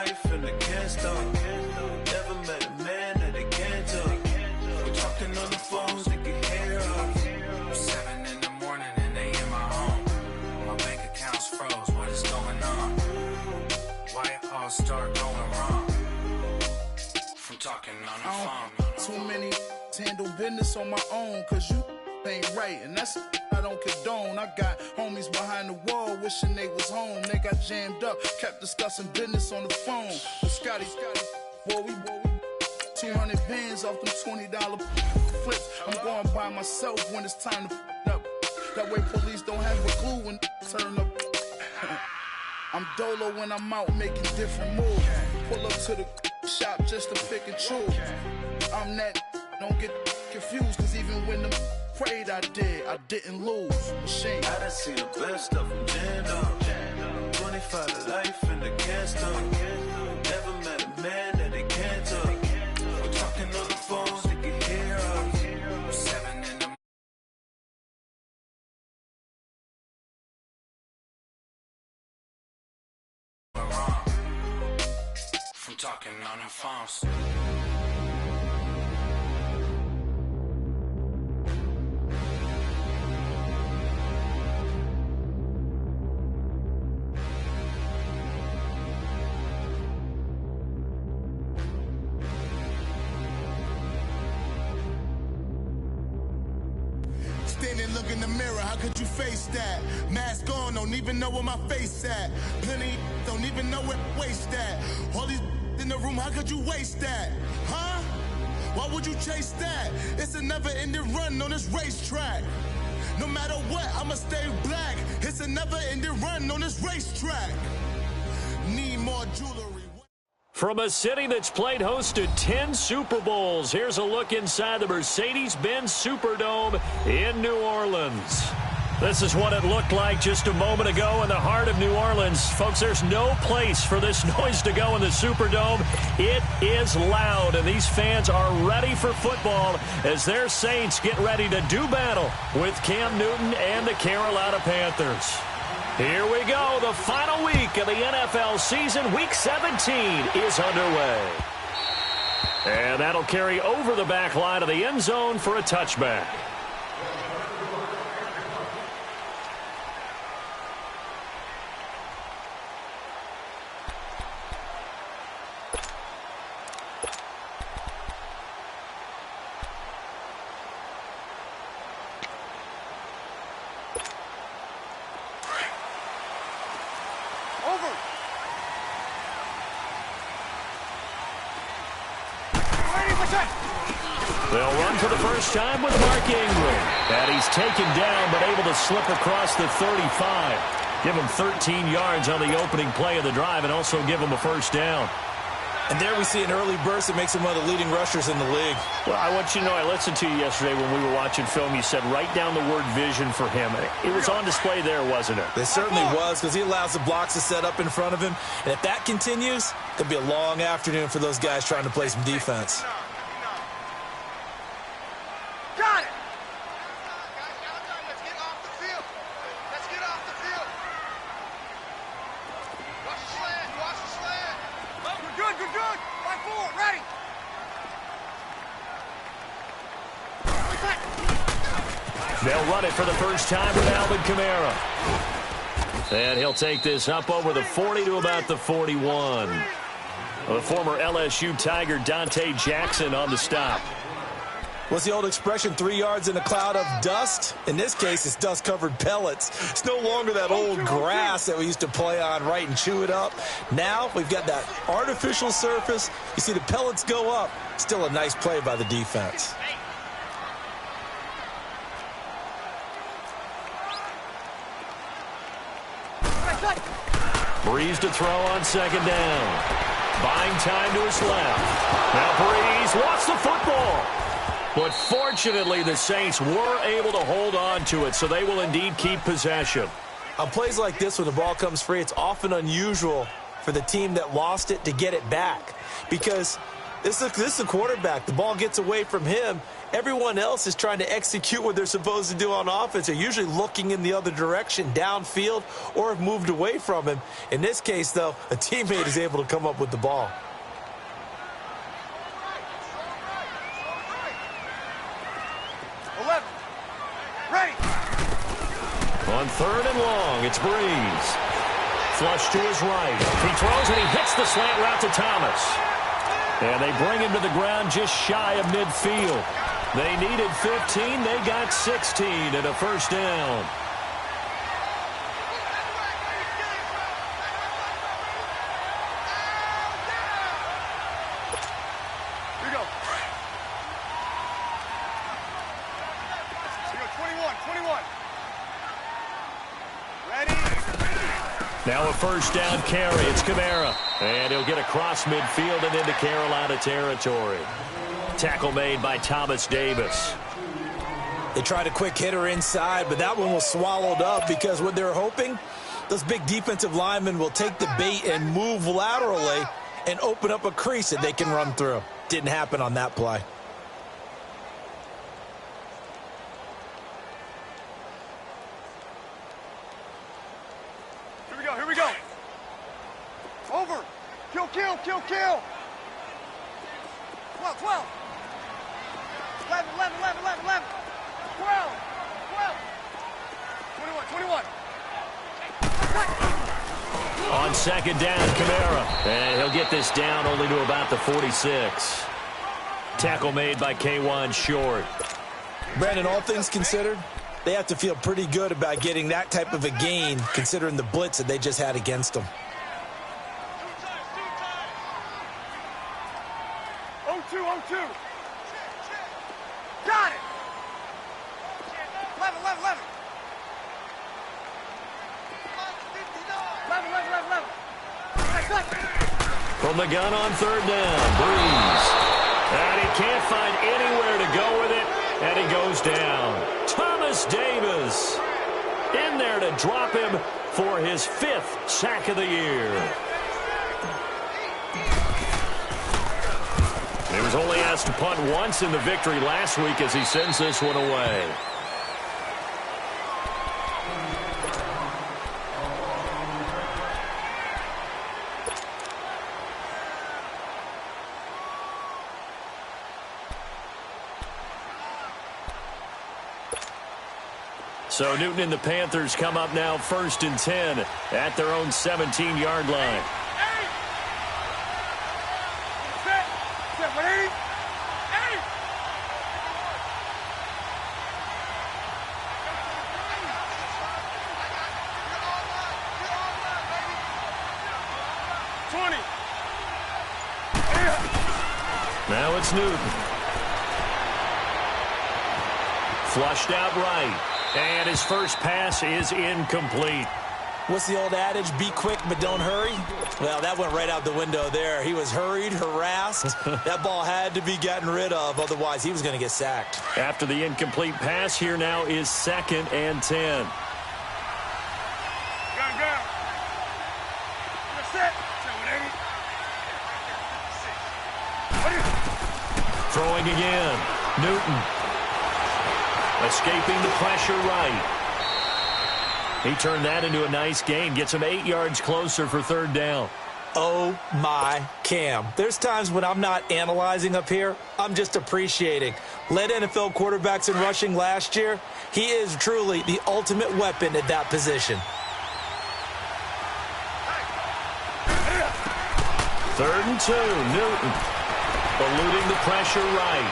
life and they can't stop. Never met a man that they can't talk. We're talking on the phones, they can hear us. 7 in the morning and they in my home. My bank account's froze, what is going on? Why it all start going wrong? From talking on the phone. Too many handle business on my own, cause you ain't right, and that's I don't condone. I got homies behind the wall wishing they was home. They got jammed up, kept discussing business on the phone. But Scotty, boy, we 200 bands off them $20 flips. I'm going by myself when it's time to up. That way police don't have a clue when turn up. I'm dolo when I'm out making different moves. Pull up to the shop just to pick and choose. I'm that, don't get confused, cause even when the prayed I didn't lose. Machine. I done seen the best of them jammed up. 25 to life and they can't stop. Never met a man that they can't talk. We're talking on the phones, they can hear us. 7 in the from talking on the phones. Standing, look in the mirror, how could you face that? Mask on, don't even know where my face at. Plenty, don't even know where waist at. All these in the room, how could you waste that? Huh? Why would you chase that? It's a never-ending run on this racetrack. No matter what, I'ma stay black. It's a never-ending run on this racetrack. Need more jewelry. From a city that's played host to 10 Super Bowls, here's a look inside the Mercedes-Benz Superdome in New Orleans. This is what it looked like just a moment ago in the heart of New Orleans. Folks, there's no place for this noise to go in the Superdome. It is loud, and these fans are ready for football as their Saints get ready to do battle with Cam Newton and the Carolina Panthers. Here we go. The final week of the NFL season. Week 17 is underway. And that'll carry over the back line of the end zone for a touchback. They'll run for the first time with Mark Ingram. And he's taken down but able to slip across the 35. Give him 13 yards on the opening play of the drive and also give him a first down. And there we see an early burst that makes him one of the leading rushers in the league. Well, I want you to know, I listened to you yesterday when we were watching film. You said write down the word vision for him. It was on display there, wasn't it? It certainly was, because he allows the blocks to set up in front of him. And if that continues, it'll be a long afternoon for those guys trying to play some defense. Got it! They'll run it for the first time with Alvin Kamara. And he'll take this up over the 40 to about the 41. The former LSU Tiger Dante Jackson on the stop. What's the old expression, 3 yards in a cloud of dust? In this case, it's dust-covered pellets. It's no longer that old grass that we used to play on, right, and chew it up. Now we've got that artificial surface. You see the pellets go up. Still a nice play by the defense. Breeze to throw on second down. Buying time to his left. Now Breeze wants the football. But fortunately, the Saints were able to hold on to it, so they will indeed keep possession. On plays like this, when the ball comes free, it's often unusual for the team that lost it to get it back. Because This is a quarterback. The ball gets away from him. Everyone else is trying to execute what they're supposed to do on offense. They're usually looking in the other direction, downfield, or have moved away from him. In this case, though, a teammate is able to come up with the ball. On 3rd and long, it's Breeze. Flush to his right. He throws and he hits the slant route to Thomas. And they bring him to the ground just shy of midfield. They needed 15. They got 16 and a first down. Here we go. Here we go, 21. Now a first down carry. It's Kamara. And he'll get across midfield and into Carolina territory. Tackle made by Thomas Davis. They tried a quick hitter inside, but that one was swallowed up because what they're hoping, those big defensive linemen will take the bait and move laterally and open up a crease that they can run through. Didn't happen on that play. Here we go. Over. Kill. 12. 11. 12. 21. On second down, Kamara. And he'll get this down only to about the 46. Tackle made by K'Wan Short. Brandon, all things considered, they have to feel pretty good about getting that type of a gain considering the blitz that they just had against them. 0-2. Got it. 11. 11. From the gun on 3rd down, Breeze. And he can't find anywhere to go with it, and he goes down. Thomas Davis in there to drop him for his 5th sack of the year. He was only asked to punt once in the victory last week as he sends this one away. So Newton and the Panthers come up now 1st and 10 at their own 17-yard line. Now it's Newton. Flushed out right. And his first pass is incomplete. What's the old adage? Be quick, but don't hurry? Well, that went right out the window there. He was hurried, harassed. That ball had to be gotten rid of. Otherwise, he was going to get sacked. After the incomplete pass, here now is 2nd and 10. Throwing again. Newton. Escaping the pressure right. He turned that into a nice gain. Gets him 8 yards closer for 3rd down. Oh, my Cam. There's times when I'm not analyzing up here. I'm just appreciating. Led NFL quarterbacks in rushing last year. He is truly the ultimate weapon at that position. 3rd and 2. Newton. Eluding the pressure right.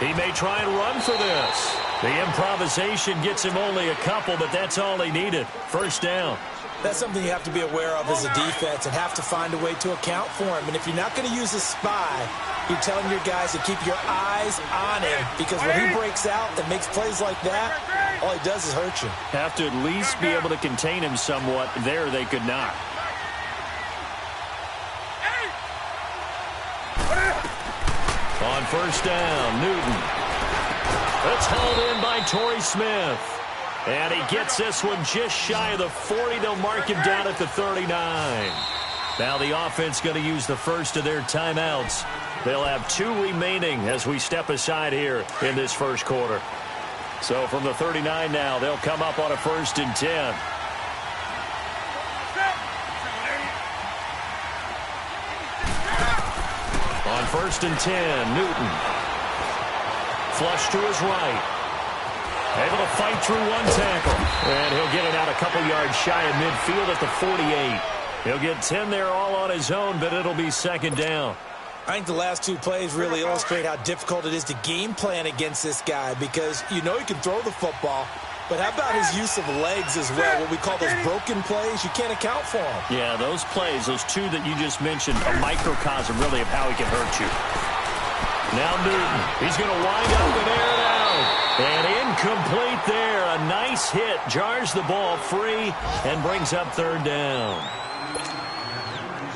He may try and run for this. The improvisation gets him only a couple, but that's all he needed. 1st down. That's something you have to be aware of as a defense and have to find a way to account for him. And if you're not going to use a spy, you're telling your guys to keep your eyes on him, because when he breaks out and makes plays like that, all he does is hurt you. Have to at least be able to contain him somewhat. There they could not. On 1st down, Newton. It's held in by Torrey Smith. And he gets this one just shy of the 40. They'll mark him down at the 39. Now the offense going to use the first of their timeouts They'll have 2 remaining as we step aside here in this first quarter. So from the 39 now, they'll come up on a 1st and 10. On 1st and 10, Newton. Flush to his right. Able to fight through 1 tackle. And he'll get it out a couple yards shy of midfield at the 48. He'll get 10 there all on his own, but it'll be 2nd down. I think the last 2 plays really illustrate how difficult it is to game plan against this guy because you know he can throw the football, but how about his use of legs as well, what we call those broken plays? You can't account for them. Yeah, those plays, those 2 that you just mentioned, a microcosm really of how he can hurt you. Now Newton, he's going to wind up and air it out. And incomplete there. A nice hit, jars the ball free, and brings up 3rd down.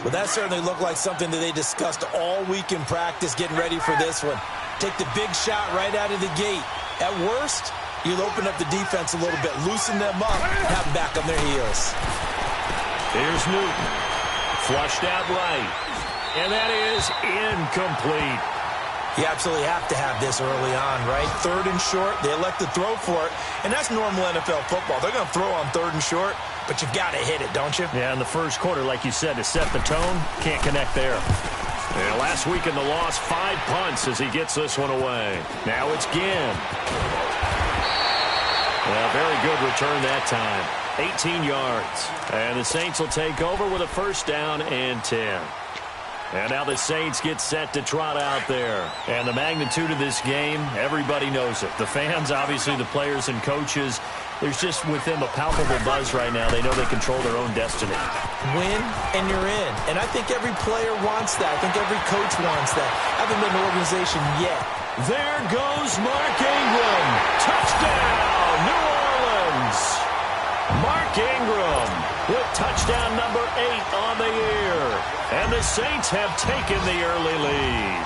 Well, that certainly looked like something that they discussed all week in practice getting ready for this one. Take the big shot right out of the gate. At worst, you'll open up the defense a little bit, loosen them up, have them back on their heels. Here's Newton. Flushed out right. And that is incomplete. You absolutely have to have this early on, right? 3rd and short, they elect to throw for it, and that's normal NFL football. They're going to throw on 3rd and short, but you've got to hit it, don't you? Yeah, in the first quarter, like you said, to set the tone, can't connect there. Yeah, last week in the loss, 5 punts as he gets this one away. Now it's Ginn. Well, very good return that time. 18 yards. And the Saints will take over with a 1st down and 10. And now the Saints get set to trot out there. And the magnitude of this game, everybody knows it. The fans, obviously the players and coaches, there's just with them a palpable buzz right now. They know they control their own destiny. Win, and you're in. And I think every player wants that. I think every coach wants that. Haven't been an organization yet. There goes Mark Ingram. Touchdown, New Orleans. Mark Ingram with touchdown number 8 on the year. And the Saints have taken the early lead.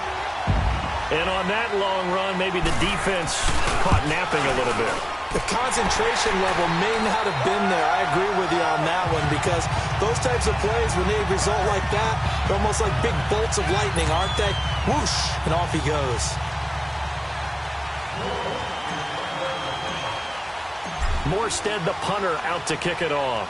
And on that long run, maybe the defense caught napping a little bit. The concentration level may not have been there. I agree with you on that one because those types of plays, when they result like that, they're almost like big bolts of lightning, aren't they? Whoosh, and off he goes. Morstead, the punter, out to kick it off.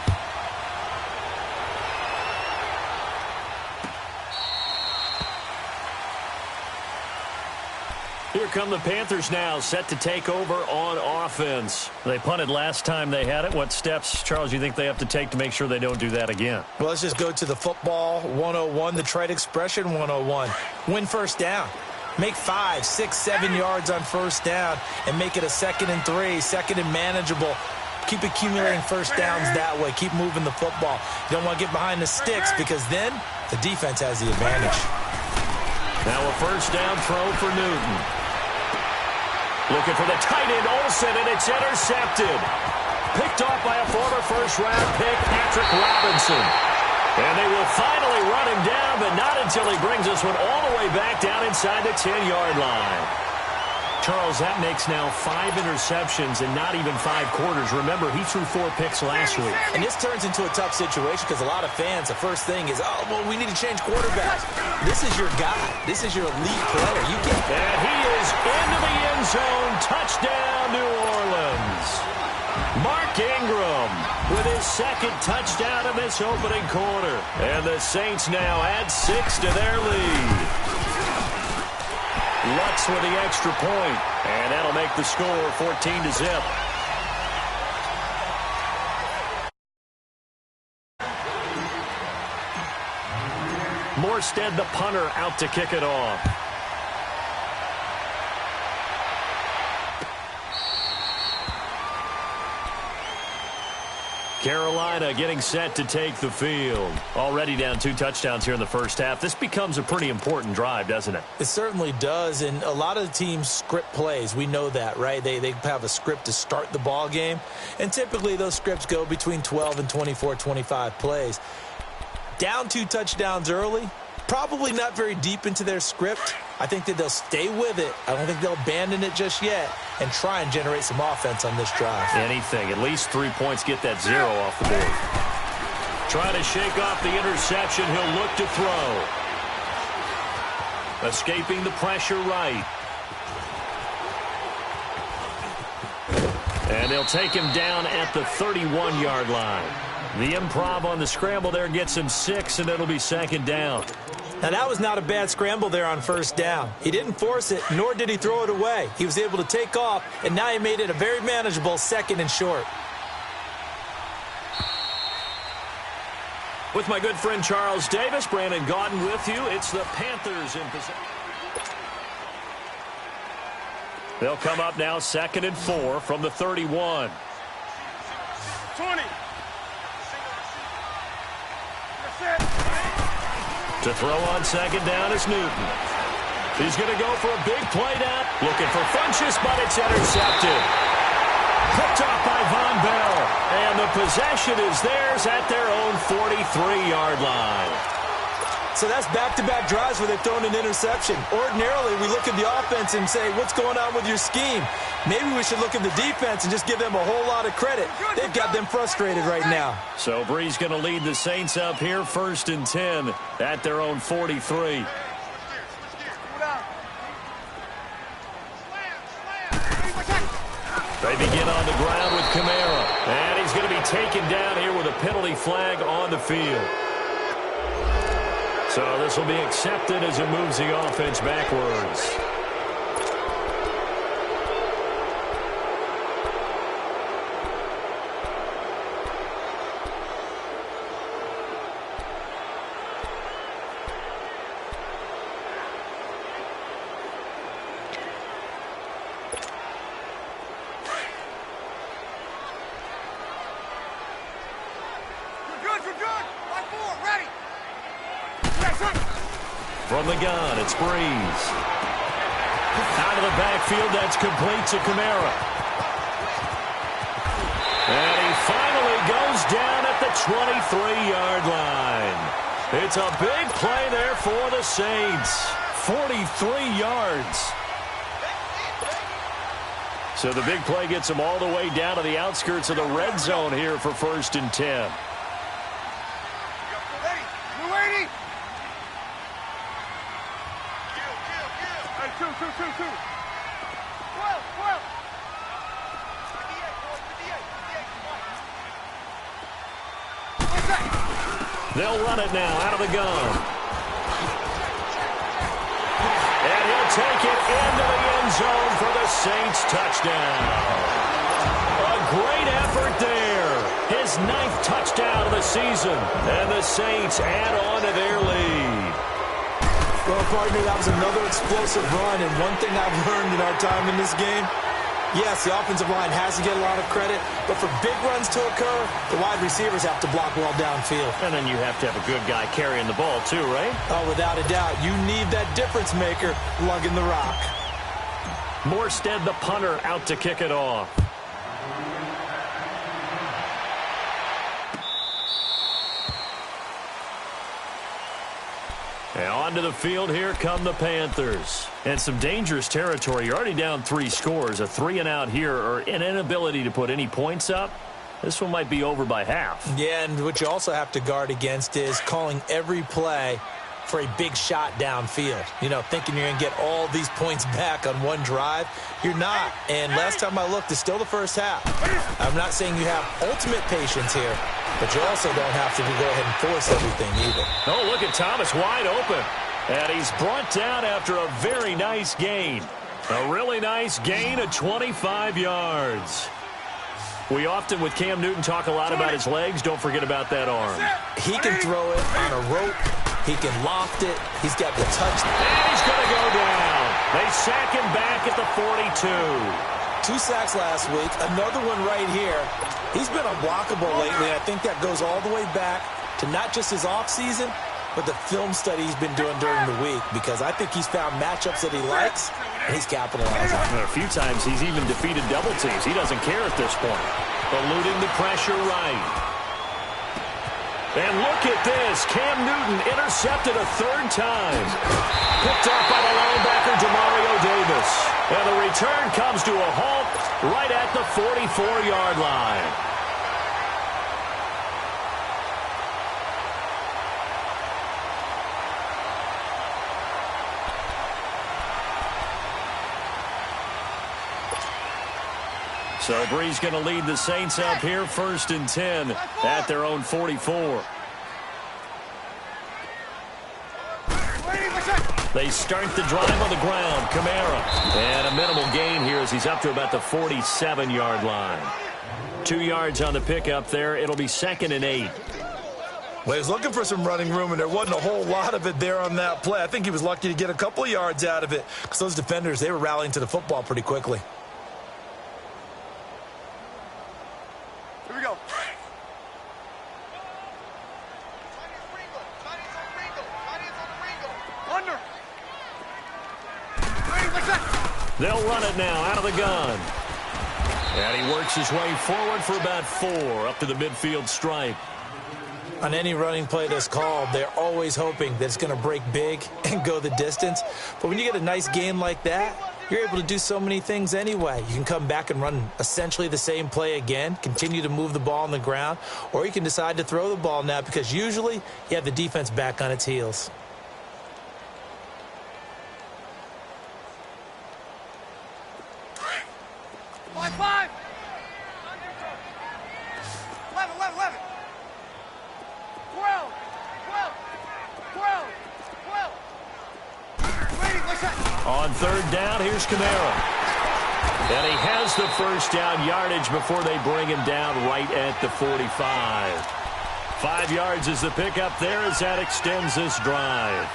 Here come the Panthers now, set to take over on offense. They punted last time they had it. What steps, Charles, you think they have to take to make sure they don't do that again? Well, let's just go to the football 101, the trite expression 101. Win 1st down. Make 5, 6, 7 yards on 1st down and make it a 2nd and 3, 2nd and manageable. Keep accumulating 1st downs that way. Keep moving the football. You don't want to get behind the sticks because then the defense has the advantage. Now a 1st down throw for Newton. Looking for the tight end, Olsen, and it's intercepted. Picked off by a former 1st-round pick, Patrick Robinson. And they will finally run him down, but not until he brings this one all the way back down inside the 10-yard line. Charles, that makes now 5 interceptions and not even 5 quarters. Remember, he threw 4 picks last week. And this turns into a tough situation because a lot of fans, the first thing is, oh, well, we need to change quarterbacks. This is your guy. This is your elite player. You can. And he is into the end zone. Touchdown, New Orleans. Mark Ingram with his 2nd touchdown in this opening quarter. And the Saints now add 6 to their lead. Lutz with the extra point, and that'll make the score 14-0. Morstead, the punter, out to kick it off. Carolina getting set to take the field. Already down 2 touchdowns here in the first half. This becomes a pretty important drive, doesn't it? It certainly does, and a lot of the teams script plays. We know that, right? They have a script to start the ball game, and typically those scripts go between 12 and 24, 25 plays. Down 2 touchdowns early, probably not very deep into their script. I think that they'll stay with it. I don't think they'll abandon it just yet and try and generate some offense on this drive. Anything. At least 3 points, get that 0 off the board. Trying to shake off the interception. He'll look to throw. Escaping the pressure right. And they'll take him down at the 31-yard line. The improv on the scramble there gets him 6, and it'll be second down. Now, that was not a bad scramble there on first down. He didn't force it, nor did he throw it away. He was able to take off, and now he made it a very manageable 2nd and short. With my good friend Charles Davis, Brandon Gaudin with you. It's the Panthers in possession. They'll come up now 2nd and 4 from the 31. 20. To throw on second down is Newton. He's going to go for a big play down. Looking for Funchess, but it's intercepted. Picked off by Von Bell. And the possession is theirs at their own 43-yard line. So that's back-to-back drives where they've thrown an interception. Ordinarily, we look at the offense and say, what's going on with your scheme? Maybe we should look at the defense and just give them a whole lot of credit. They've got them frustrated right now. So Bree's going to lead the Saints up here, 1st and 10 at their own 43. They begin on the ground with Kamara. And he's going to be taken down here with a penalty flag on the field. So this will be accepted as it moves the offense backwards. From the gun, it's Breeze. Out of the backfield, that's complete to Kamara. And he finally goes down at the 23-yard line. It's a big play there for the Saints. 43 yards. So the big play gets them all the way down to the outskirts of the red zone here for 1st and 10. They'll run it now out of the gun. And he'll take it into the end zone for the Saints touchdown. A great effort there. His 9th touchdown of the season. And the Saints add on to their lead. Well, partner, that was another explosive run. And one thing I've learned in our time in this game, yes, the offensive line has to get a lot of credit, but for big runs to occur, the wide receivers have to block well downfield. And then you have to have a good guy carrying the ball too, right? Oh, without a doubt. You need that difference maker lugging the rock. Morstead, the punter, out to kick it off. And onto the field, here come the Panthers. And some dangerous territory. You're already down 3 scores. A 3-and-out here, or an inability to put any points up. This one might be over by half. Yeah, and what you also have to guard against is calling every play for a big shot downfield. You know, thinking you're going to get all these points back on one drive. You're not. And last time I looked, it's still the first half. I'm not saying you have ultimate patience here, but you also don't have to go ahead and force everything either. Oh, look at Thomas wide open. And he's brought down after a very nice gain. A really nice gain of 25 yards. We often, with Cam Newton, talk a lot about his legs. Don't forget about that arm. He can throw it on a rope. He can loft it. He's got the touch. And he's going to go down. They sack him back at the 42. 2 sacks last week. Another one right here. He's been unblockable lately. I think that goes all the way back to not just his offseason, but the film study he's been doing during the week, because I think he's found matchups that he likes, and he's capitalizing. A few times he's even defeated double teams. He doesn't care at this point. Eluding the pressure right. And look at this. Cam Newton intercepted a 3rd time. Picked off by the linebacker, Demario Davis. And the return comes to a halt right at the 44-yard line. So Bree's going to lead the Saints up here 1st and 10 at their own 44. They start the drive on the ground. Kamara. And a minimal gain here as he's up to about the 47-yard line. 2 yards on the pickup there. It'll be 2nd and 8. Well, he was looking for some running room, and there wasn't a whole lot of it there on that play. I think he was lucky to get a couple of yards out of it because those defenders, they were rallying to the football pretty quickly. Here we go. Under. They'll run it now out of the gun. And he works his way forward for about 4 up to the midfield stripe. On any running play that's called, they're always hoping that it's going to break big and go the distance. But when you get a nice game like that, you're able to do so many things anyway. You can come back and run essentially the same play again, continue to move the ball on the ground, or you can decide to throw the ball now because usually you have the defense back on its heels. Five. 11. 12. On 3rd down, here's Kamara. And he has the first down yardage before they bring him down right at the 45. 5 yards is the pickup there as that extends this drive.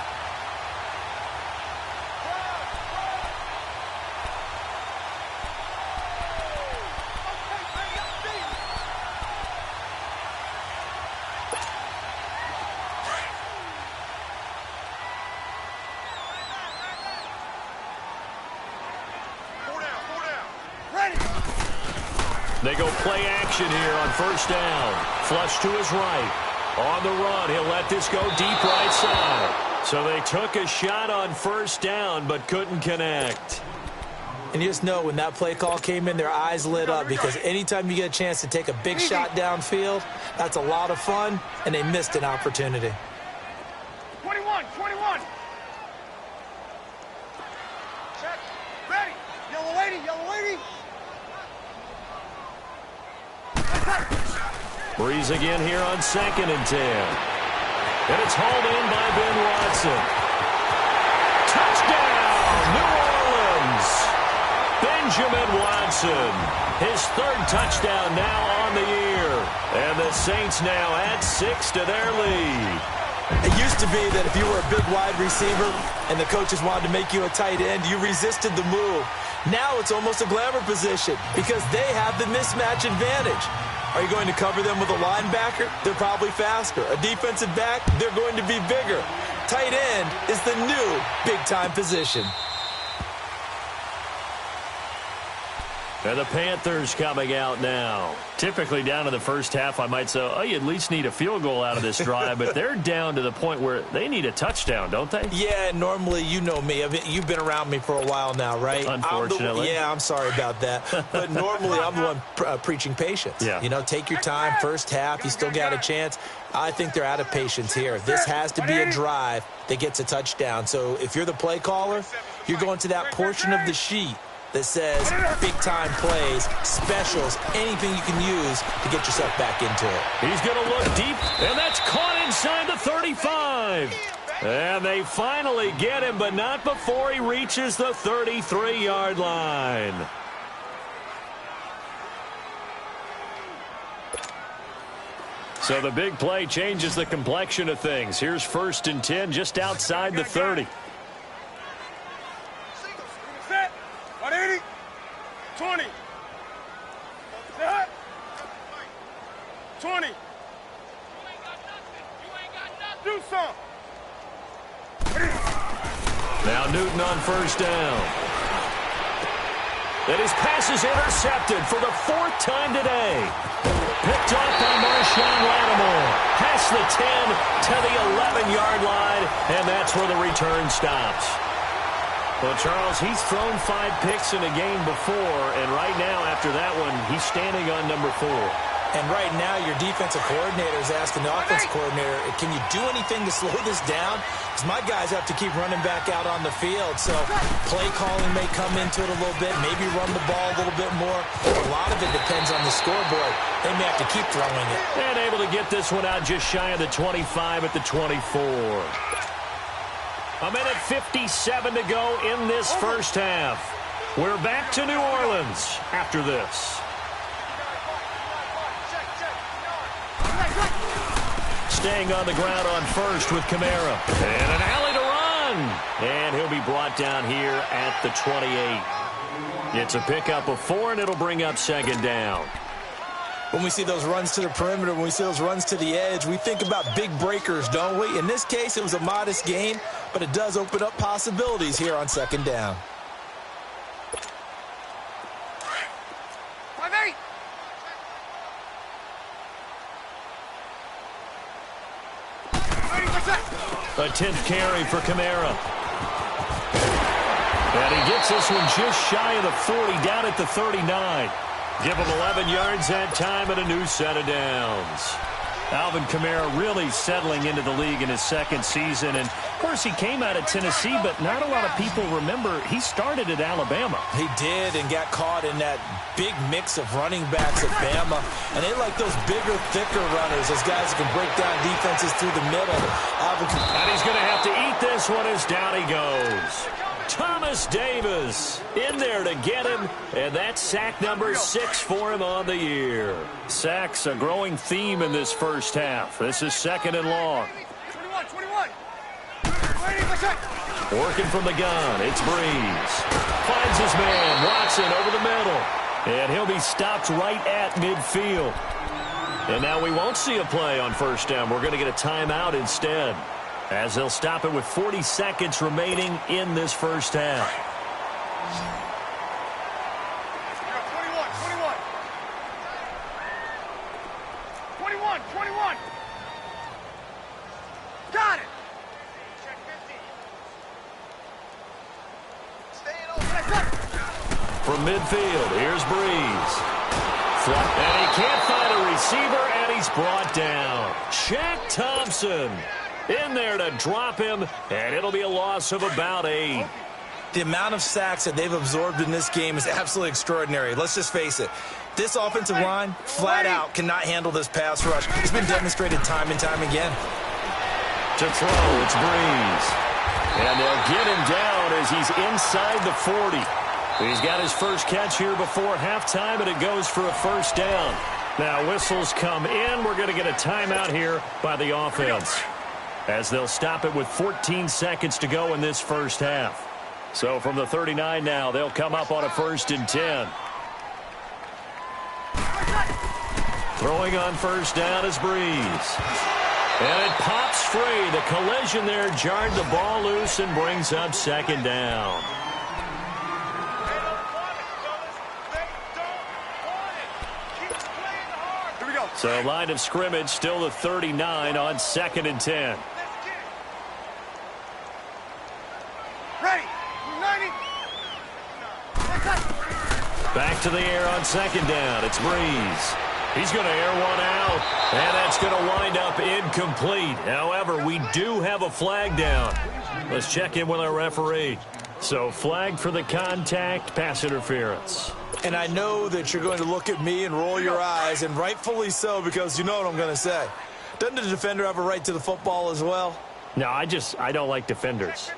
They go play action here on 1st down. Flush to his right. On the run, he'll let this go deep right side. So they took a shot on 1st down but couldn't connect. And you just know when that play call came in, their eyes lit up because anytime you get a chance to take a big shot downfield, that's a lot of fun, and they missed an opportunity. 21. Check. Ready. Yellow lady. Breeze again here on 2nd and 10. And it's hauled in by Ben Watson. Touchdown, New Orleans. Benjamin Watson. His 3rd touchdown now on the year. And the Saints now add 6 to their lead. It used to be that if you were a big wide receiver and the coaches wanted to make you a tight end, you resisted the move. Now it's almost a glamour position because they have the mismatch advantage. Are you going to cover them with a linebacker? They're probably faster. A defensive back? They're going to be bigger. Tight end is the new big-time position. And the Panthers coming out now. Typically down to the first half, I might say, oh, you at least need a field goal out of this drive. But they're down to the point where they need a touchdown, don't they? Yeah, normally, you know me. You've been around me for a while now, right? Unfortunately. I'm sorry about that. But normally, I'm the one preaching patience. Yeah. You know, take your time. First half, you still got a chance. I think they're out of patience here. This has to be a drive that gets a touchdown. So if you're the play caller, you're going to that portion of the sheet that says big-time plays, specials, anything you can use to get yourself back into it. He's going to look deep, and that's caught inside the 35. And they finally get him, but not before he reaches the 33-yard line. So the big play changes the complexion of things. Here's 1st and 10 just outside the 30. 20. 20. Do something. Now Newton on 1st down. And his pass is intercepted for the 4th time today. Picked off by Marshawn Lattimore. Past the 10 to the 11-yard line, and that's where the return stops. Well, Charles, he's thrown 5 picks in a game before, and right now, after that one, he's standing on number 4. And right now, your defensive coordinator is asking the offensive coordinator, can you do anything to slow this down? Because my guys have to keep running back out on the field. So play calling may come into it a little bit, maybe run the ball a little bit more. A lot of it depends on the scoreboard. They may have to keep throwing it. And able to get this one out just shy of the 25 at the 24. A minute 57 to go in this first half. We're back to New Orleans after this. Staying on the ground on first with Kamara. And an alley to run. And he'll be brought down here at the 28. It's a pickup of 4, and it'll bring up second down. When we see those runs to the perimeter, when we see those runs to the edge, we think about big breakers, don't we? In this case, it was a modest gain, but it does open up possibilities here on second down. 5-8. A 10th carry for Kamara. And he gets this one just shy of the 40, down at the 39. Give him 11 yards that time and a new set of downs. Alvin Kamara really settling into the league in his second season. And, of course, he came out of Tennessee, but not a lot of people remember he started at Alabama. He did, and got caught in that big mix of running backs at Bama. And they like those bigger, thicker runners, those guys that can break down defenses through the middle. And he's going to have to eat this one as down he goes. Thomas Davis in there to get him, and that's sack number 6 for him on the year. Sacks a growing theme in this first half. This is second and long. 21. Working from the gun, it's Breeze. Finds his man, Watson, over the middle. And he'll be stopped right at midfield. And now we won't see a play on first down. We're going to get a timeout instead, as they'll stop it with 40 seconds remaining in this first half. 21. Got it. From midfield, here's Breeze. And he can't find a receiver, and he's brought down. Shaq Thompson in there to drop him, and it'll be a loss of about 8. The amount of sacks that they've absorbed in this game is absolutely extraordinary. Let's just face it. This offensive line, flat out, cannot handle this pass rush. It's been demonstrated time and time again. To throw, it's Breeze. And they'll get him down as he's inside the 40. He's got his first catch here before halftime, and it goes for a first down. Now whistles come in. We're going to get a timeout here by the offense, as they'll stop it with 14 seconds to go in this first half. So from the 39 now, they'll come up on a 1st and 10. Throwing on first down is Breeze. And it pops free. The collision there jarred the ball loose and brings up second down. So line of scrimmage still the 39 on 2nd and 10. Ready. 90. Back to the air on second down. It's Breeze. He's going to air one out, and that's going to wind up incomplete. However, we do have a flag down. Let's check in with our referee. So flag for the contact, pass interference. And I know that you're going to look at me and roll your eyes, and rightfully so, because you know what I'm going to say. Doesn't the defender have a right to the football as well? No, I don't like defenders.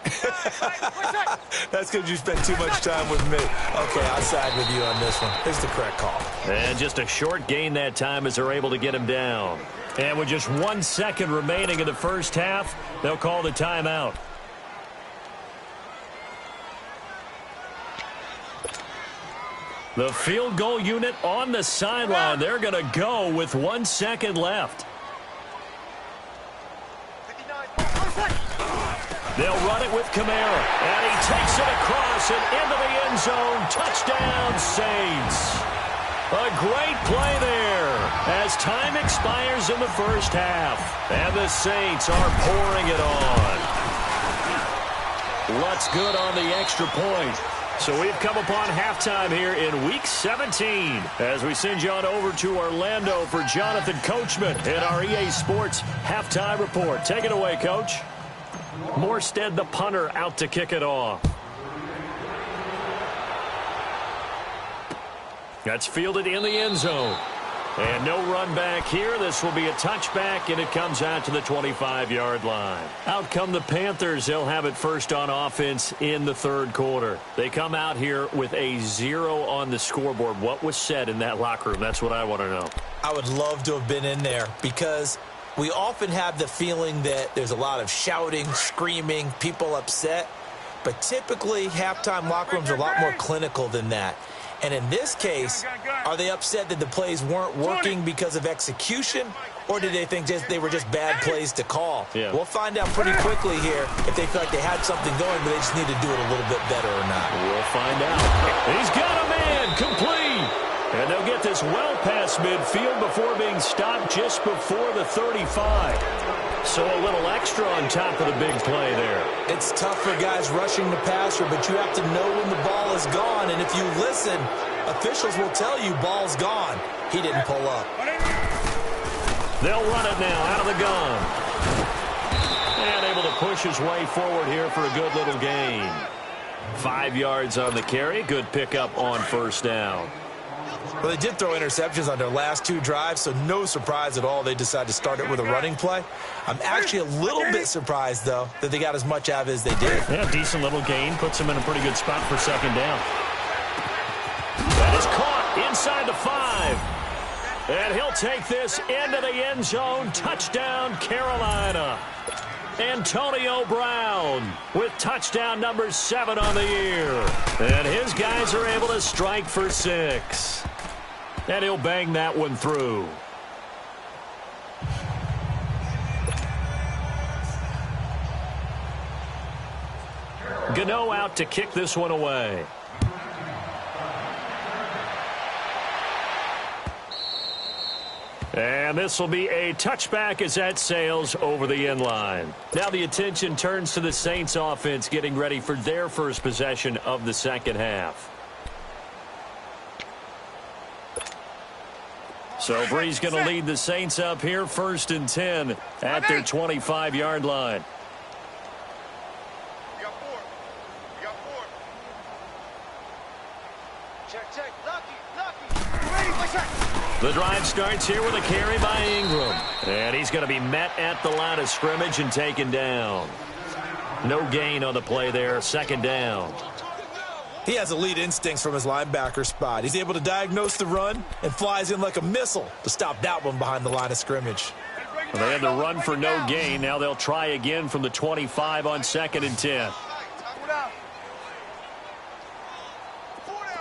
That's because you spent too much time with me. Okay, I'll side with you on this one. It's the correct call. And just a short gain that time as they're able to get him down. And with just 1 second remaining in the first half, they'll call the timeout. The field goal unit on the sideline. They're going to go with 1 second left. They'll run it with Kamara, and he takes it across and into the end zone. Touchdown, Saints. A great play there as time expires in the first half, and the Saints are pouring it on. Lutz good on the extra point. So we've come upon halftime here in Week 17 as we send you on over to Orlando for Jonathan Coachman in our EA Sports Halftime Report. Take it away, Coach. Morstead, the punter, out to kick it off. That's fielded in the end zone. And no run back here. This will be a touchback, and it comes out to the 25-yard line. Out come the Panthers. They'll have it first on offense in the third quarter. They come out here with a 0 on the scoreboard. What was said in that locker room? That's what I want to know. I would love to have been in there because we often have the feeling that there's a lot of shouting, screaming, people upset. But typically, halftime locker rooms are a lot more clinical than that. And in this case, are they upset that the plays weren't working because of execution, or did they think they were just bad plays to call? Yeah. We'll find out pretty quickly here if they feel like they had something going, but they just need to do it a little bit better or not. We'll find out. He's got a man, complete. And they'll get this well past midfield before being stopped just before the 35. So a little extra on top of the big play there. It's tough for guys rushing the passer, but you have to know when the ball is gone. And if you listen, officials will tell you ball's gone. He didn't pull up. They'll run it now out of the gun. And able to push his way forward here for a good little gain. 5 yards on the carry. Good pickup on first down. Well, they did throw interceptions on their last 2 drives, so no surprise at all they decided to start it with a running play. I'm actually a little bit surprised, though, that they got as much out of it as they did. Yeah, decent little gain. Puts them in a pretty good spot for second down. That is caught inside the 5. And he'll take this into the end zone. Touchdown, Carolina. Antonio Brown with touchdown number 7 on the year. And his guys are able to strike for 6. And he'll bang that one through. Gano out to kick this one away. And this will be a touchback as that sails over the end line. Now the attention turns to the Saints offense getting ready for their first possession of the second half. So Bree's going to lead the Saints up here 1st and 10 at their 25-yard line. You got 4. You got 4. Check, check. Lucky. Ready, what's that? The drive starts here with a carry by Ingram. And he's going to be met at the line of scrimmage and taken down. No gain on the play there. Second down. He has elite instincts from his linebacker spot. He's able to diagnose the run and flies in like a missile to stop that one behind the line of scrimmage. Well, they had to run for no gain. Now they'll try again from the 25 on 2nd and 10.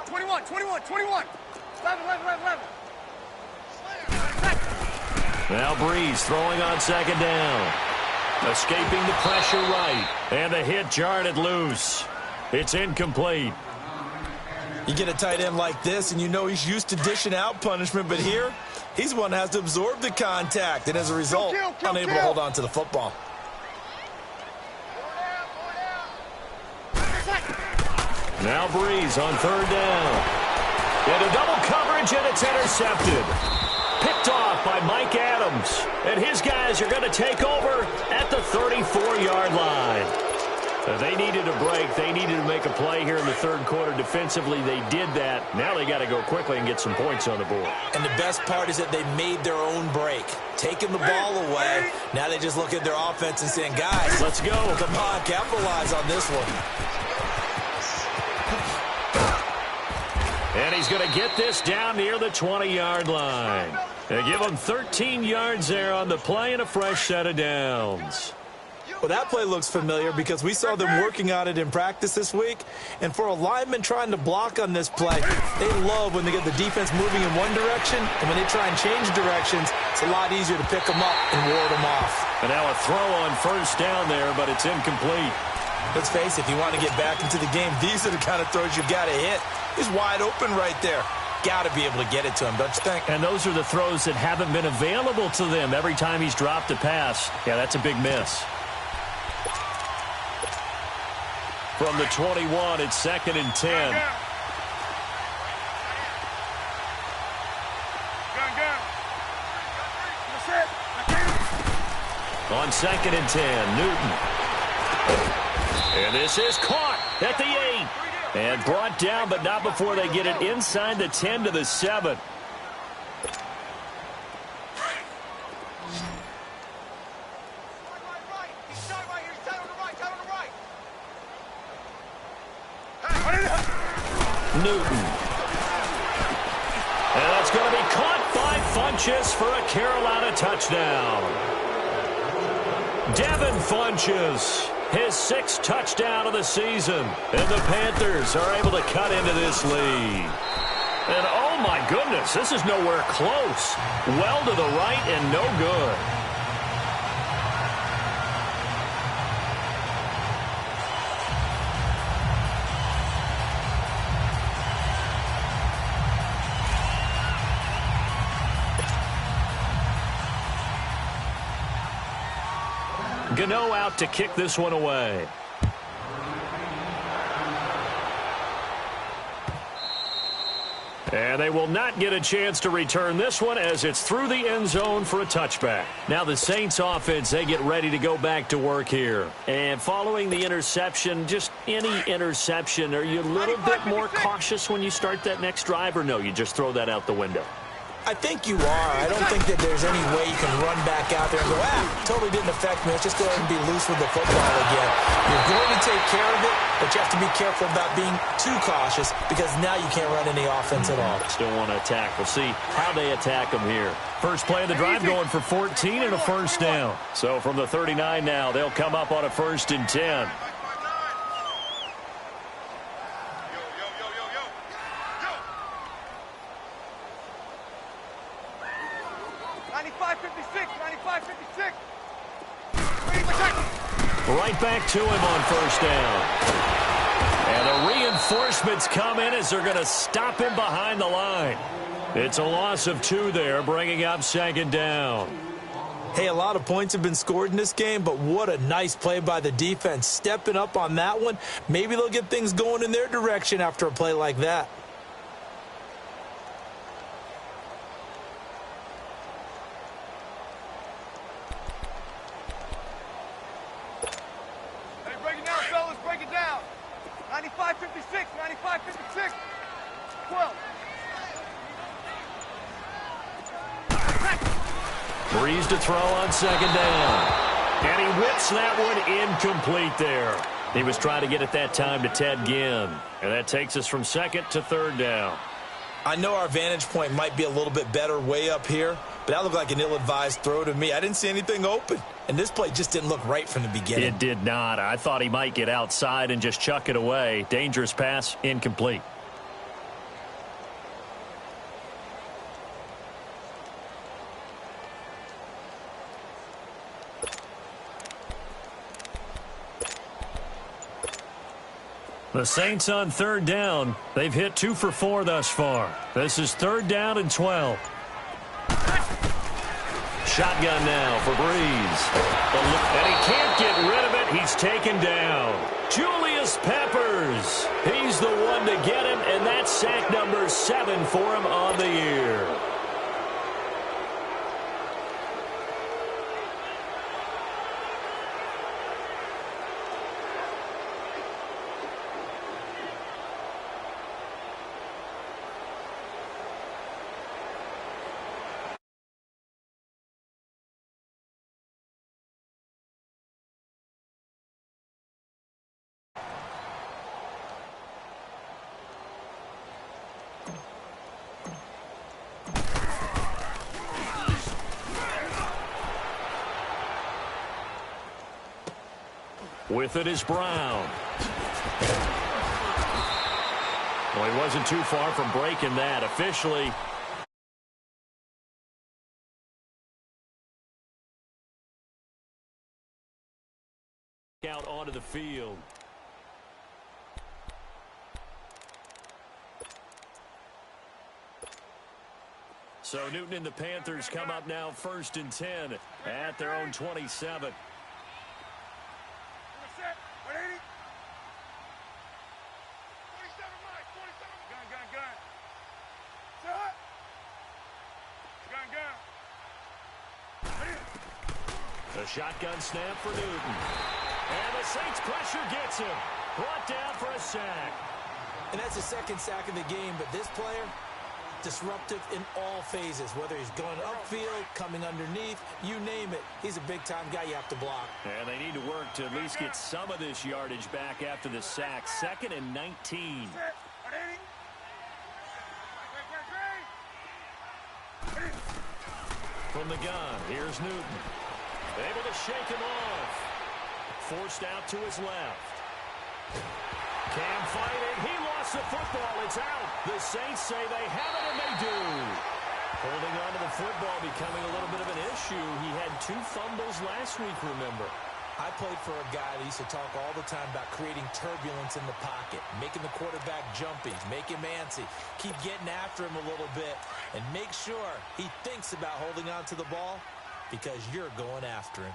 21, 21, 21. 11. Now Breeze throwing on 2nd down. Escaping the pressure right. And the hit jarred it loose. It's incomplete. You get a tight end like this, and you know he's used to dishing out punishment, but here, he's the one that has to absorb the contact, and as a result, unable to hold on to the football. Now Breeze on 3rd down. Into double coverage, and it's intercepted. Picked off by Mike Adams. And his guys are going to take over at the 34-yard line. They needed a break. They needed to make a play here in the 3rd quarter. Defensively, they did that. Now they got to go quickly and get some points on the board. And the best part is that they made their own break. Taking the ball away. Now they just look at their offense and saying, guys, let's go. Come on, capitalize on this one. And he's going to get this down near the 20-yard line. They give him 13 yards there on the play and a fresh set of downs. Well, that play looks familiar because we saw them working on it in practice this week. And for a lineman trying to block on this play, they love when they get the defense moving in one direction. And when they try and change directions, it's a lot easier to pick them up and ward them off. And now a throw on 1st down there, but it's incomplete. Let's face it, if you want to get back into the game, these are the kind of throws you've got to hit. He's wide open right there. Got to be able to get it to him, don't you think? And those are the throws that haven't been available to them every time he's dropped a pass. Yeah, that's a big miss. From the 21, it's 2nd and 10. On 2nd and 10, Newton. And this is caught at the 8. And brought down, but not before they get it inside the 10 to the 7. Newton. And that's going to be caught by Funchess for a Carolina touchdown. Devin Funchess, his 6th touchdown of the season. And the Panthers are able to cut into this lead. And oh my goodness, this is nowhere close. Well to the right and no good. Gano out to kick this one away. And they will not get a chance to return this one as it's through the end zone for a touchback. Now the Saints offense, they get ready to go back to work here. And following the interception, just any interception, are you a little bit more cautious when you start that next drive, or no, you just throw that out the window? I think you are. I don't think that there's any way you can run back out there and go, totally didn't affect me. Let's just go ahead and be loose with the football again. You're going to take care of it, but you have to be careful about being too cautious because now you can't run any offense at all. Still want to attack. We'll see how they attack them here. First play of the drive going for 14 and a first down. So from the 39 now, they'll come up on a 1st and 10. 95-56. Right back to him on 1st down. And the reinforcements come in as they're going to stop him behind the line. It's a loss of 2 there, bringing up 2nd down. Hey, a lot of points have been scored in this game, but what a nice play by the defense. Stepping up on that one. Maybe they'll get things going in their direction after a play like that. Hey, break it down, fellas. Break it down. 95-56. 95-56. 12. Breeze to throw on 2nd down. And he whips that one incomplete there. He was trying to get it that time to Ted Ginn. And that takes us from 2nd to 3rd down. I know our vantage point might be a little bit better way up here, but that looked like an ill-advised throw to me. I didn't see anything open, and this play just didn't look right from the beginning. It did not. I thought he might get outside and just chuck it away. Dangerous pass, incomplete. The Saints on 3rd down. They've hit 2 for 4 thus far. This is 3rd down and 12. Shotgun now for Breeze. And he can't get rid of it. He's taken down. Julius Peppers. He's the one to get him, and that's sack number 7 for him on the year. With it is Brown. Well, he wasn't too far from breaking that. Officially, out onto the field. So Newton and the Panthers come up now 1st and 10 at their own 27. A shotgun snap for Newton. And the Saints pressure gets him. Brought down for a sack. And that's the second sack of the game, but this player, disruptive in all phases, whether he's going upfield, coming underneath, you name it. He's a big-time guy you have to block. And they need to work to at least get some of this yardage back after the sack. 2nd and 19. From the gun, here's Newton. Able to shake him off. Forced out to his left. Cam fighting. He lost the football. It's out. The Saints say they have it, and they do. Holding on to the football becoming a little bit of an issue. He had 2 fumbles last week, remember. I played for a guy that used to talk all the time about creating turbulence in the pocket, making the quarterback jumpy, make him antsy, keep getting after him a little bit, and make sure he thinks about holding on to the ball because you're going after him.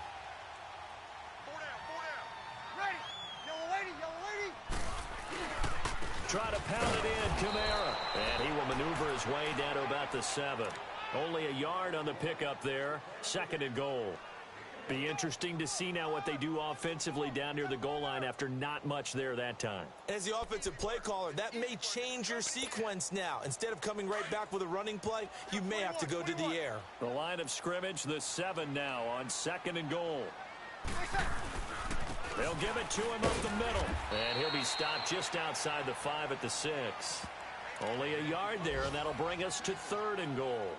Ready! Yellow lady, yellow lady! Try to pound it in, Kamara. And he will maneuver his way down to about the 7. Only a yard on the pickup there. 2nd and goal. Be interesting to see now what they do offensively down near the goal line after not much there that time. As the offensive play caller, that may change your sequence now. Instead of coming right back with a running play, you may have to go to the air. The line of scrimmage, the 7 now on 2nd and goal. They'll give it to him up the middle. And he'll be stopped just outside the 5 at the 6. Only a yard there, and that'll bring us to 3rd and goal.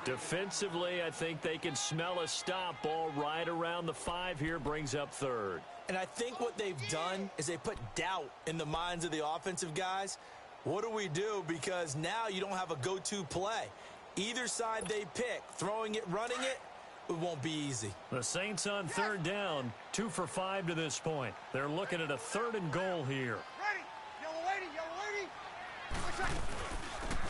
Defensively, I think they can smell a stop. Ball right around the 5 here, brings up 3rd. And I think what they've done is they put doubt in the minds of the offensive guys. What do we do? Because now you don't have a go-to play. Either side they pick, throwing it, running it, it won't be easy. The Saints on 3rd down, 2 for 5 to this point. They're looking at a 3rd and goal here. Ready! Yellow lady, yellow lady!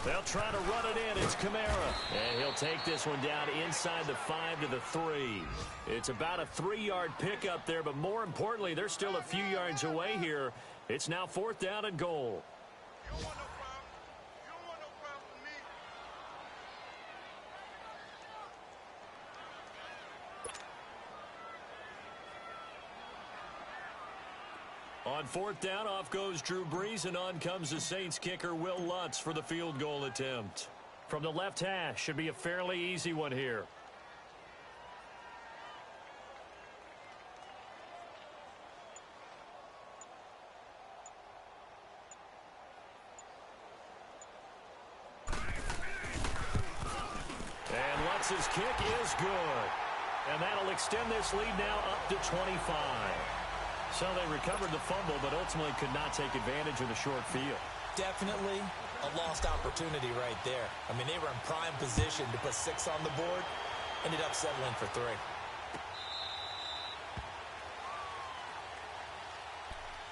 They'll try to run it in. It's Kamara. And he'll take this one down inside the 5 to the 3. It's about a 3-yard pickup there, but more importantly, they're still a few yards away here. It's now 4th down and goal. You don't want no problem. You don't want no problem with me. On 4th down, off goes Drew Brees, and on comes the Saints kicker, Will Lutz, for the field goal attempt. From the left hash, should be a fairly easy one here. And Lutz's kick is good. And that'll extend this lead now up to 25. So they recovered the fumble, but ultimately could not take advantage of the short field. Definitely a lost opportunity right there. I mean, they were in prime position to put 6 on the board. Ended up settling for 3.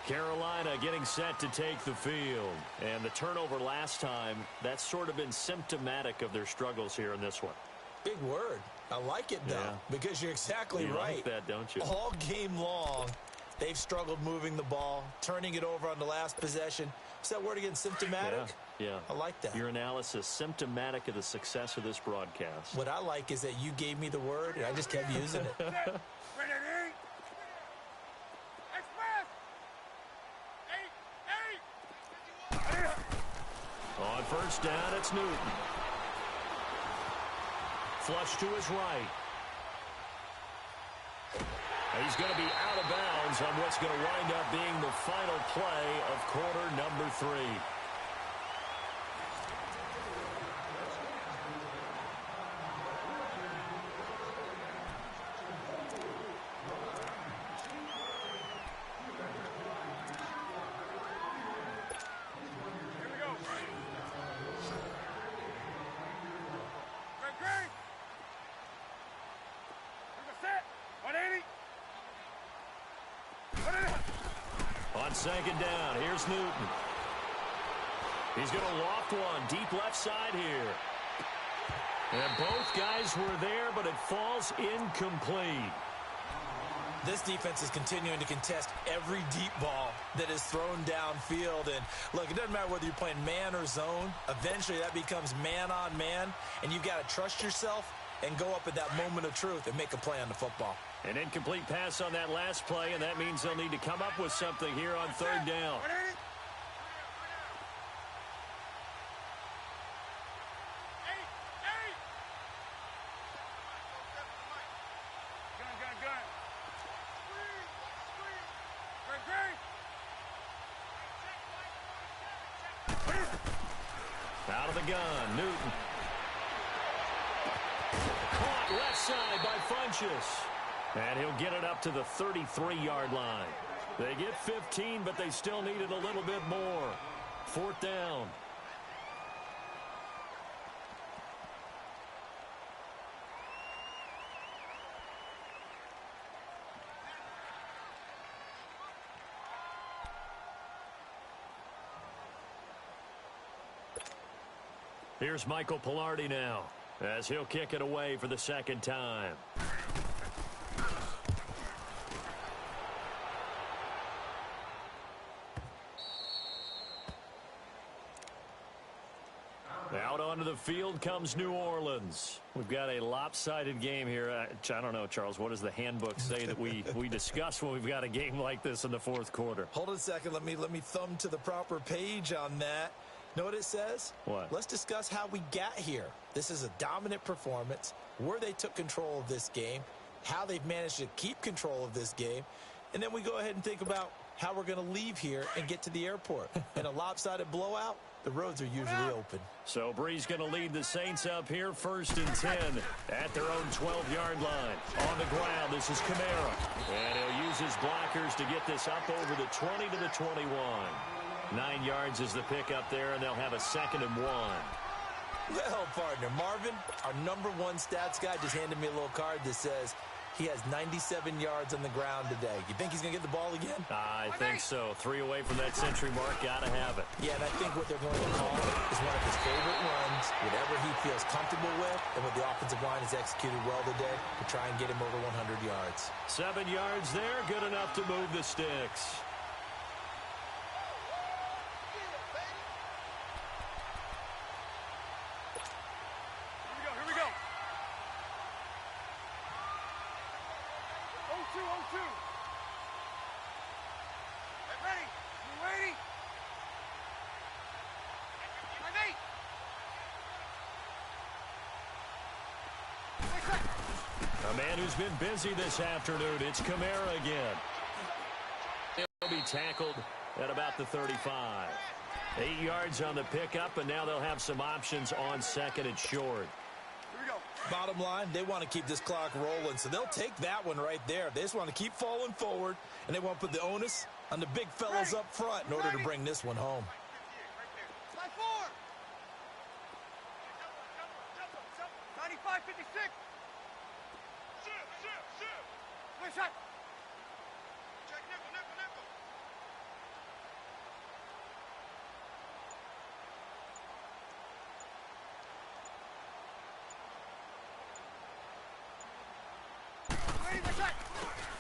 Carolina getting set to take the field. And the turnover last time, that's sort of been symptomatic of their struggles here in this one. Big word. I like it, though, because you're exactly right. You like that, don't you? All game long, they've struggled moving the ball, turning it over on the last possession. Is that word again, symptomatic? Yeah. I like that. Your analysis, symptomatic of the success of this broadcast. What I like is that you gave me the word, and I just kept using it. Ready? Express! 8! On 1st down, it's Newton. Flush to his right. He's going to be out of bounds on what's going to wind up being the final play of quarter number 3. Here we go. Great. We're set. 180. On 2nd down, here's Newton. He's going to loft one deep left side here. And both guys were there, but it falls incomplete. This defense is continuing to contest every deep ball that is thrown downfield. And, look, it doesn't matter whether you're playing man or zone. Eventually, that becomes man on man, and you've got to trust yourself and go up at that moment of truth and make a play on the football. An incomplete pass on that last play, and that means they'll need to come up with something here on third down. Out of the gun, Newton. Caught left side by Funchess. And he'll get it up to the 33-yard line. They get 15, but they still needed a little bit more. Fourth down. Here's Michael Pilardi now, as he'll kick it away for the second time. Out onto the field comes New Orleans. We've got a lopsided game here. I don't know, Charles, what does the handbook say that we discuss when we've got a game like this in the fourth quarter? Hold on a second. Let me thumb to the proper page on that. Know what it says? What? Let's discuss how we got here. This is a dominant performance, where they took control of this game, how they've managed to keep control of this game, and then we go ahead and think about how we're going to leave here and get to the airport. In a lopsided blowout, the roads are usually open. So Bree's going to lead the Saints up here, 1st and 10 at their own 12-yard line. On the ground, this is Kamara. And he'll use his blockers to get this up over the 20 to the 21. 9 yards is the pickup there, and they'll have a 2nd and 1. Well, partner, Marvin, our #1 stats guy, just handed me a little card that says he has 97 yards on the ground today. You think he's going to get the ball again? I think so. 3 away from that century mark. Got to have it. Yeah, and I think what they're going to call is one of his favorite runs, whatever he feels comfortable with, and what the offensive line has executed well today to try and get him over 100 yards. 7 yards there, good enough to move the sticks. A man who's been busy this afternoon. It's Kamara again. He'll be tackled at about the 35. 8 yards on the pickup, and now they'll have some options on 2nd and short. Bottom line, they want to keep this clock rolling, so they'll take that one right there. They just want to keep falling forward, and they want to put the onus on the big fellas up front in order to bring this one home. Slide 4. 95, 56. Good shot. Check nickel.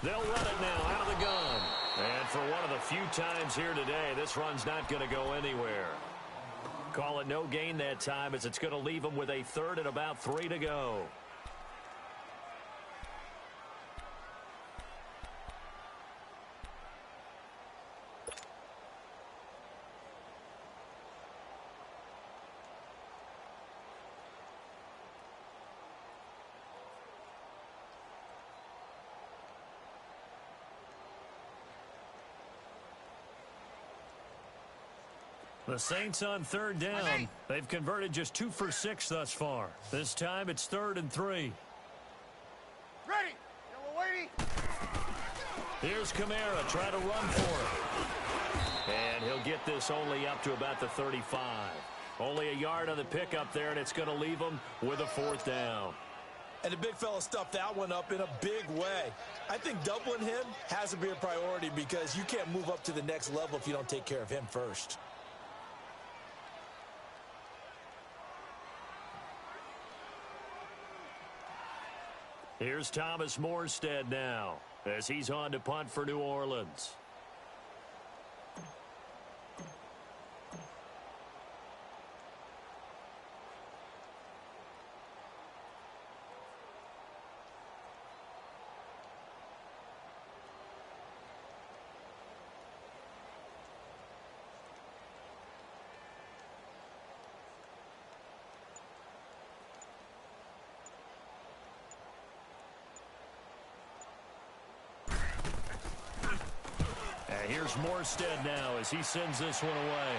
They'll run it now out of the gun. And for one of the few times here today, this run's not going to go anywhere. Call it no gain that time, as it's going to leave them with a 3rd and about 3 to go. The Saints on 3rd down. They've converted just 2 for 6 thus far. This time it's 3rd and 3. Ready. We're waiting. Here's Kamara trying to run for it. And he'll get this only up to about the 35. Only a yard on the pickup there, and it's going to leave him with a 4th down. And the big fella stuffed that one up in a big way. I think doubling him has to be a priority, because you can't move up to the next level if you don't take care of him first. Here's Thomas Morstead now, as he's on to punt for New Orleans. And here's Morstead now as he sends this one away.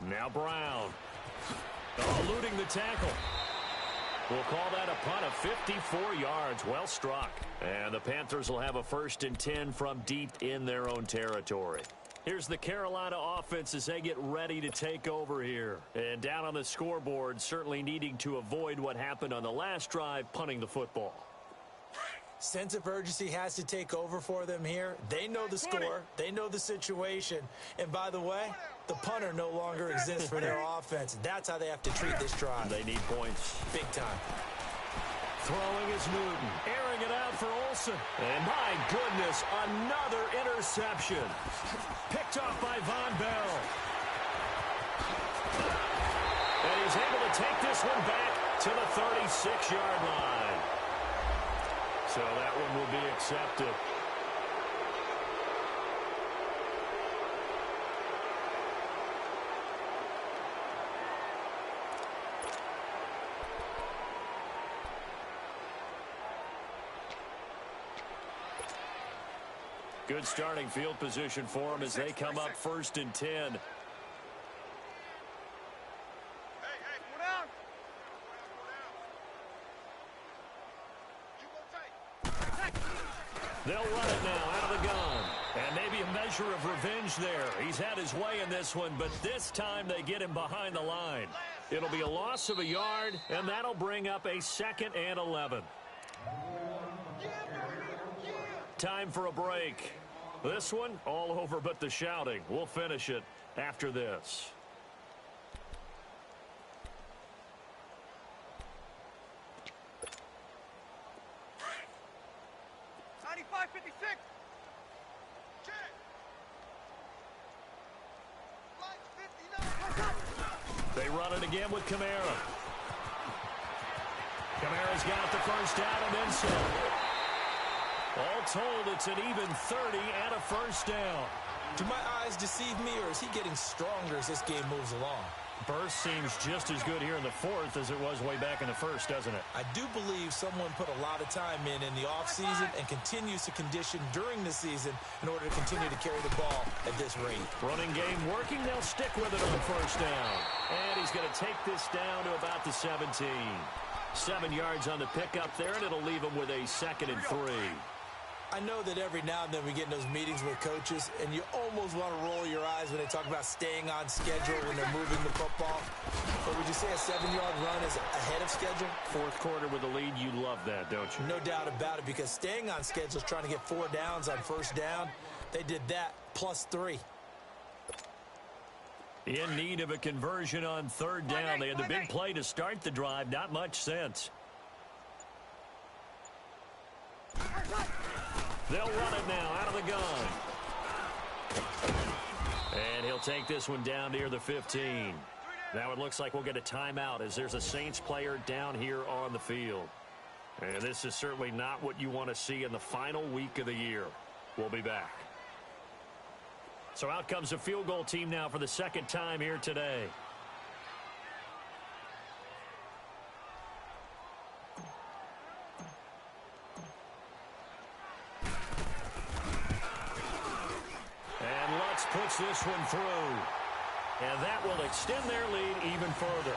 Now Brown. Eluding the tackle. We'll call that a punt of 54 yards. Well struck. And the Panthers will have a 1st and 10 from deep in their own territory. Here's the Carolina offense as they get ready to take over here. And down on the scoreboard, certainly needing to avoid what happened on the last drive, punting the football. Sense of urgency has to take over for them here. They know the score. They know the situation. And by the way, the punter no longer exists for their offense. That's how they have to treat this drive. They need points. Big time. Throwing is Newton. Airing it out for Olsen. And my goodness, another interception. Picked off by Von Bell. And he's able to take this one back to the 36-yard line. So that one will be accepted. Good starting field position for them as they come up 1st and 10. They'll run it now out of the gun. And maybe a measure of revenge there. He's had his way in this one, but this time they get him behind the line. It'll be a loss of a yard, and that'll bring up a 2nd and 11. Time for a break. This one, all over but the shouting. We'll finish it after this. They run it again with Kamara. Kamara's got the first down and then some. All told, it's an even 30 and a first down. Do my eyes deceive me, or is he getting stronger as this game moves along? Burst seems just as good here in the 4th as it was way back in the 1st, doesn't it? I do believe someone put a lot of time in the offseason and continues to condition during the season in order to continue to carry the ball at this rate. Running game working. They'll stick with it on first down. And he's going to take this down to about the 17. 7 yards on the pickup there, and it'll leave him with a 2nd and 3. I know that every now and then we get in those meetings with coaches, and you almost want to roll your eyes when they talk about staying on schedule when they're moving the football. But would you say a 7-yard run is ahead of schedule? 4th quarter with the lead, you love that, don't you? No doubt about it, because staying on schedule is trying to get 4 downs on first down. They did that plus 3. In need of a conversion on 3rd down. They had the big play to start the drive. Not much sense. They'll run it now out of the gun. And he'll take this one down near the 15. Now it looks like we'll get a timeout as there's a Saints player down here on the field. And this is certainly not what you want to see in the final week of the year. We'll be back. So out comes a field goal team now for the 2nd time here today. And Lutz puts this one through. And that will extend their lead even further.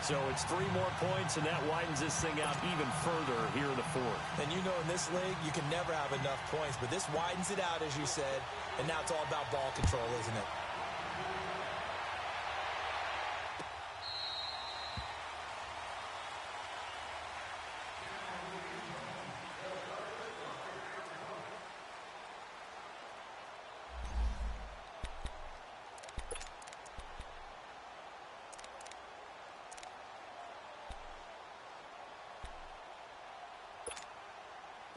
So it's 3 more points, and that widens this thing out even further here in the 4th. And you know in this league, you can never have enough points. But this widens it out, as you said. And now it's all about ball control, isn't it?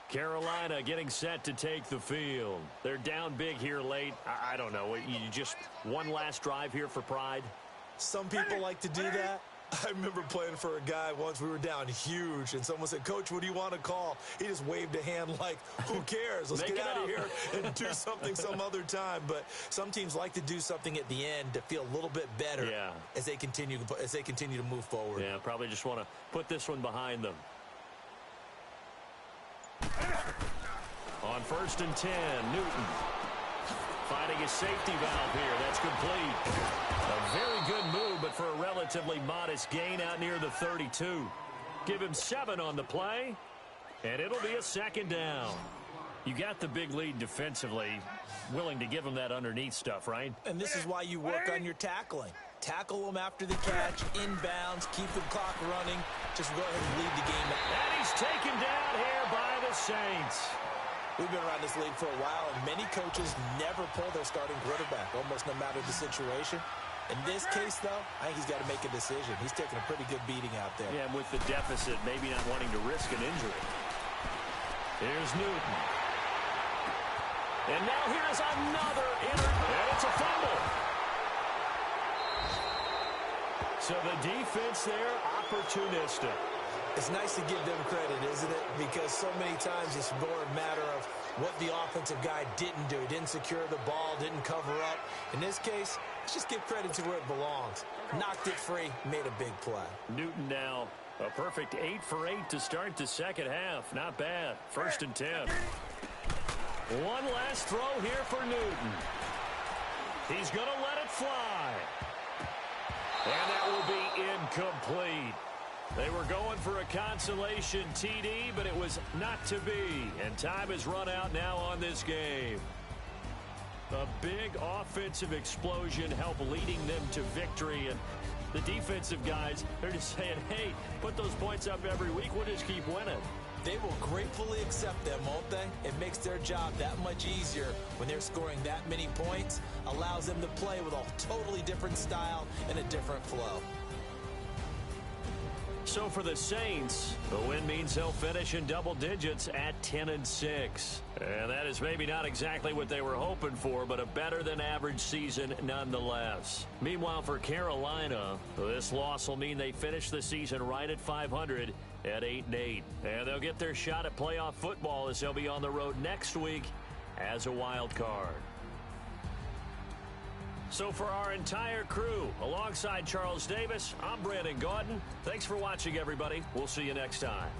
Carolina getting set to take the field. They're down big here late. I don't know. You just one last drive here for pride? Some people like to do that. I remember playing for a guy once. We were down huge, and someone said, "Coach, what do you want to call?" He just waved a hand like, who cares? Let's get out of here and do something some other time. But some teams like to do something at the end to feel a little bit better as they continue to move forward. Yeah, probably just want to put this one behind them. On 1st and 10, Newton finding his safety valve here. That's complete. A very good move, but for a relatively modest gain out near the 32. Give him 7 on the play, and it'll be a 2nd down. You got the big lead defensively. Willing to give him that underneath stuff, right? And this is why you work on your tackling. Tackle him after the catch, inbounds, keep the clock running. Just go ahead and lead the game. And he's taken down here by the Saints. We've been around this league for a while, and many coaches never pull their starting quarterback, almost no matter the situation. In this case, though, I think he's got to make a decision. He's taking a pretty good beating out there. Yeah, with the deficit, maybe not wanting to risk an injury. Here's Newton. And now here's another and it's a fumble. So the defense there, opportunistic. It's nice to give them credit, isn't it? Because so many times it's more a matter of what the offensive guy didn't do. Didn't secure the ball, didn't cover up. In this case, let's just give credit to where it belongs. Knocked it free, made a big play. Newton now a perfect 8 for 8 to start the second half. Not bad. 1st and 10. One last throw here for Newton. He's going to let it fly. And that will be incomplete. They were going for a consolation TD, but it was not to be. And time has run out now on this game. A big offensive explosion helped leading them to victory. And the defensive guys, they're just saying, hey, put those points up every week. We'll just keep winning. They will gratefully accept them, won't they? It makes their job that much easier when they're scoring that many points. Allows them to play with a totally different style and a different flow. So for the Saints, the win means they'll finish in double digits at 10-6. And that is maybe not exactly what they were hoping for, but a better than average season nonetheless. Meanwhile, for Carolina, this loss will mean they finish the season right at 500 at 8-8. And they'll get their shot at playoff football as they'll be on the road next week as a wild card. So for our entire crew, alongside Charles Davis, I'm Brandon Gaudin. Thanks for watching, everybody. We'll see you next time.